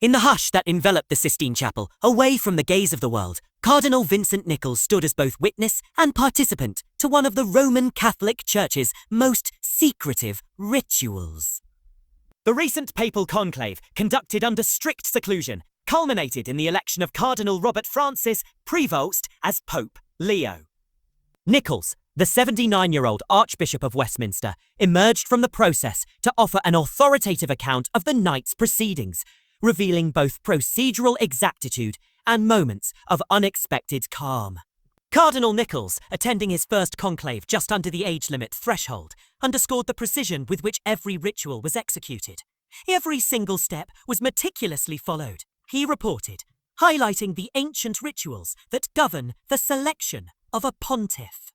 In the hush that enveloped the Sistine Chapel, away from the gaze of the world, Cardinal Vincent Nichols stood as both witness and participant to one of the Roman Catholic Church's most secretive rituals. The recent papal conclave, conducted under strict seclusion, culminated in the election of Cardinal Robert Francis Prevost as Pope Leo. Nichols, the 79-year-old Archbishop of Westminster, emerged from the process to offer an authoritative account of the night's proceedings, revealing both procedural exactitude and moments of unexpected calm. Cardinal Nichols, attending his first conclave just under the age limit threshold, underscored the precision with which every ritual was executed. Every single step was meticulously followed, he reported, highlighting the ancient rituals that govern the selection of a pontiff.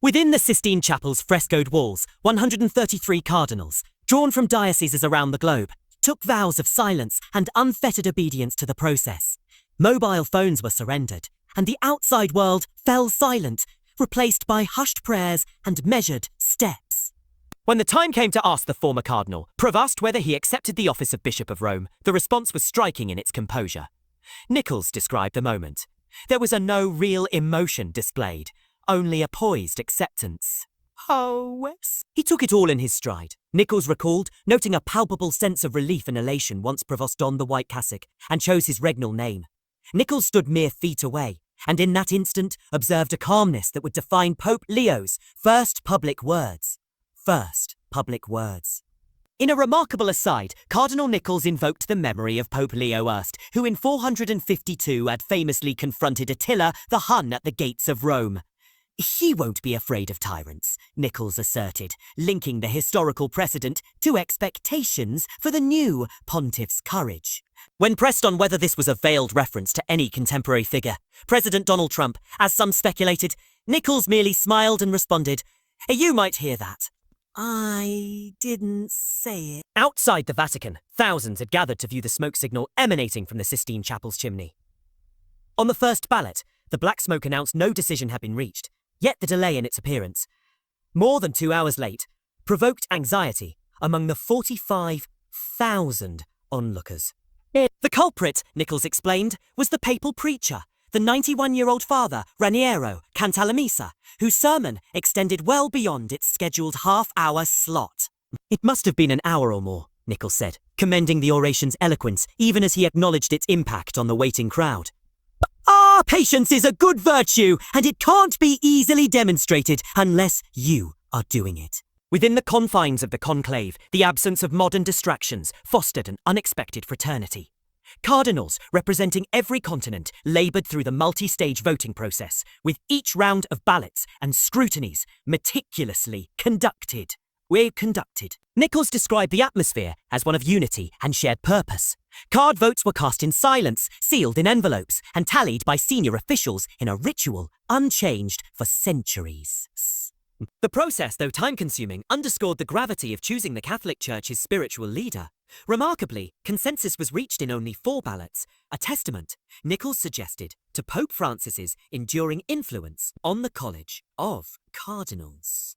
Within the Sistine Chapel's frescoed walls, 133 cardinals, drawn from dioceses around the globe, took vows of silence and unfettered obedience to the process. Mobile phones were surrendered, and the outside world fell silent, replaced by hushed prayers and measured steps. When the time came to ask the former cardinal, Prevost, whether he accepted the office of Bishop of Rome, the response was striking in its composure. Nichols described the moment. There was no real emotion displayed, only a poised acceptance. Oh, he took it all in his stride, Nichols recalled, noting a palpable sense of relief and elation once Prevost donned the white cassock and chose his regnal name. Nichols stood mere feet away, and in that instant observed a calmness that would define Pope Leo's first public words. In a remarkable aside, Cardinal Nichols invoked the memory of Pope Leo I, who in 452 had famously confronted Attila the Hun at the gates of Rome. He won't be afraid of tyrants, Nichols asserted, linking the historical precedent to expectations for the new pontiff's courage. When pressed on whether this was a veiled reference to any contemporary figure, President Donald Trump, as some speculated, Nichols merely smiled and responded, "You might hear that. I didn't say it." Outside the Vatican, thousands had gathered to view the smoke signal emanating from the Sistine Chapel's chimney. On the first ballot, the black smoke announced no decision had been reached, yet the delay in its appearance, more than 2 hours late, provoked anxiety among the 45,000 onlookers. The culprit, Nichols explained, was the papal preacher, the 91-year-old father Raniero Cantalamessa, whose sermon extended well beyond its scheduled half-hour slot. "It must have been an hour or more," Nichols said, commending the oration's eloquence even as he acknowledged its impact on the waiting crowd. Patience is a good virtue, and it can't be easily demonstrated unless you are doing it. Within the confines of the conclave, the absence of modern distractions fostered an unexpected fraternity. Cardinals representing every continent laboured through the multi-stage voting process, with each round of ballots and scrutinies meticulously conducted. Nichols described the atmosphere as one of unity and shared purpose. Card votes were cast in silence, sealed in envelopes, and tallied by senior officials in a ritual unchanged for centuries. The process, though time-consuming, underscored the gravity of choosing the Catholic Church's spiritual leader. Remarkably, consensus was reached in only 4 ballots, a testament, Nichols suggested, to Pope Francis's enduring influence on the College of Cardinals.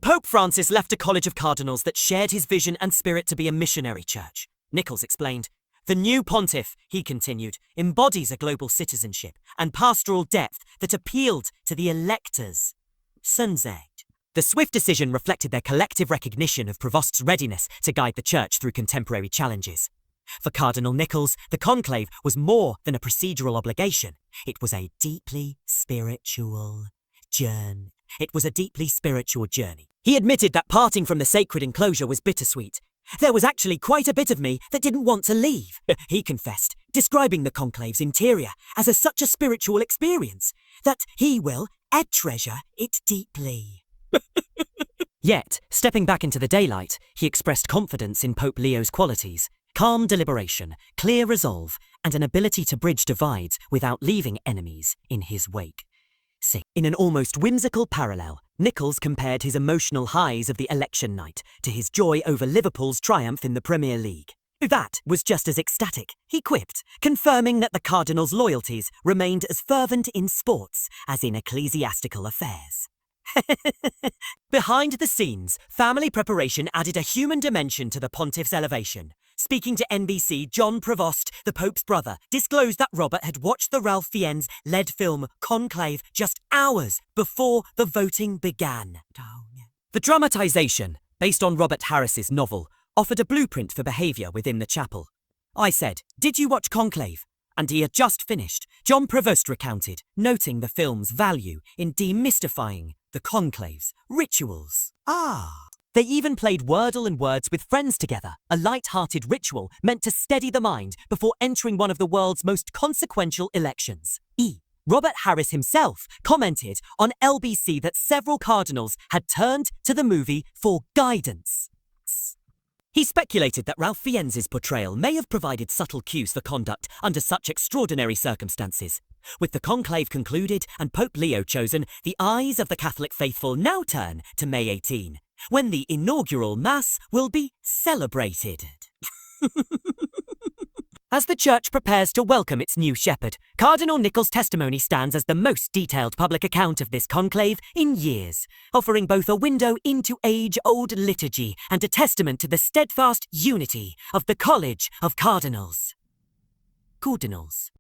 Pope Francis left a college of cardinals that shared his vision and spirit to be a missionary church, Nichols explained. The new pontiff, he continued, embodies a global citizenship and pastoral depth that appealed to the electors. The swift decision reflected their collective recognition of Prevost's readiness to guide the church through contemporary challenges. For Cardinal Nichols, the conclave was more than a procedural obligation. It was a deeply spiritual journey. He admitted that parting from the sacred enclosure was bittersweet. "There was actually quite a bit of me that didn't want to leave," he confessed, describing the conclave's interior as such a spiritual experience that he will treasure it deeply. Yet, stepping back into the daylight, he expressed confidence in Pope Leo's qualities: calm deliberation, clear resolve, and an ability to bridge divides without leaving enemies in his wake. In an almost whimsical parallel, Nichols compared his emotional highs of the election night to his joy over Liverpool's triumph in the Premier League. "That was just as ecstatic," he quipped, confirming that the Cardinals' loyalties remained as fervent in sports as in ecclesiastical affairs. Behind the scenes, family preparation added a human dimension to the pontiff's elevation. Speaking to NBC, John Prevost, the Pope's brother, disclosed that Robert had watched the Ralph Fiennes-led film Conclave just hours before the voting began. The dramatization, based on Robert Harris's novel, offered a blueprint for behaviour within the chapel. I said, "Did you watch Conclave?" And he had just finished. John Prevost recounted, noting the film's value in demystifying the conclave's rituals. They even played Wordle and Words with friends together, a light-hearted ritual meant to steady the mind before entering one of the world's most consequential elections. Robert Harris himself commented on LBC that several cardinals had turned to the movie for guidance. He speculated that Ralph Fiennes' portrayal may have provided subtle cues for conduct under such extraordinary circumstances. With the conclave concluded and Pope Leo chosen, the eyes of the Catholic faithful now turn to May 18, when the inaugural Mass will be celebrated. As the Church prepares to welcome its new shepherd, Cardinal Nichols' testimony stands as the most detailed public account of this conclave in years, offering both a window into age-old liturgy and a testament to the steadfast unity of the College of Cardinals.